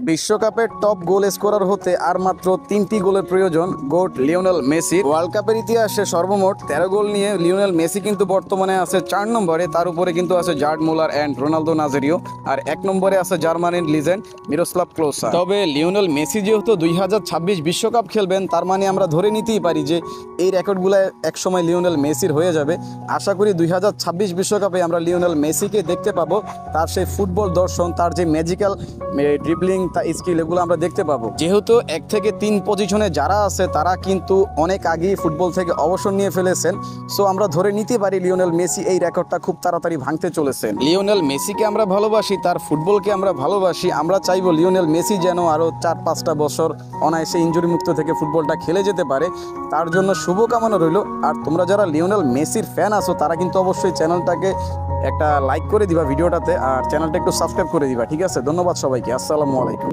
বিশ্বকাপের top goal scorer হতে আর মাত্র 3টি গোলের প্রয়োজন গোট লিওনেল মেসি। ওয়ার্ল্ড কাপের ইতিহাসে সর্বমোট 13 গোল নিয়ে লিওনেল মেসি কিন্তু বর্তমানে আছে 4 নম্বরে। তার উপরে কিন্তু আছে জার্ড মুলার অ্যান্ড রোনালদো নাজারিও, আর 1 নম্বরে আছে জার্মানির লিজেন্ড মিরোস্লাভ ক্লোসা। তবে লিওনেল মেসি যেহেতু 2026 বিশ্বকাপ খেলবেন, তার মানে আমরা ধরে নিতেই পারি যে এই রেকর্ডগুলো একসময় লিওনেল মেসির হয়ে যাবে। আশা করি 2026 বিশ্বকাপে আমরা লিওনেল মেসিকে দেখতে পাবো। তার সেই ফুটবল দর্শন, তার যে ম্যাজিক্যাল ড্রিবলিং স্কিল, এগুলো আমরা দেখতে পাবো। যেহেতু 1 থেকে 3 পজিশনে যারা আছে তারা কিন্তু অনেক আগেই ফুটবল থেকে অবসর নিয়ে ফেলেছেন। সো আমরা ধরে নিতে পারি লিওনেল মেসি এই রেকর্ডটা খুব তাড়াতাড়ি ভাঙতে চলেছেন। লিওনেল মেসিকে আমরা ভালোবাসি, তার ফুটবলকে আমরা ভালোবাসি। আমরা চাইবো লিওনেল মেসি যেন আরও 4-5টা বছর অনায়াসে ইনজুরি মুক্ত থেকে ফুটবলটা খেলে যেতে পারে। তার জন্য শুভকামনা রইল। আর তোমরা যারা লিওনেল মেসির ফ্যান আছো তারা কিন্তু অবশ্যই চ্যানেলটাকে একটা লাইক করে দিবা ভিডিওটাতে, আর চ্যানেলটা একটু সাবস্ক্রাইব করে দিবা। ঠিক আছে, ধন্যবাদ সবাইকে। আসসালামু আলাইকুম।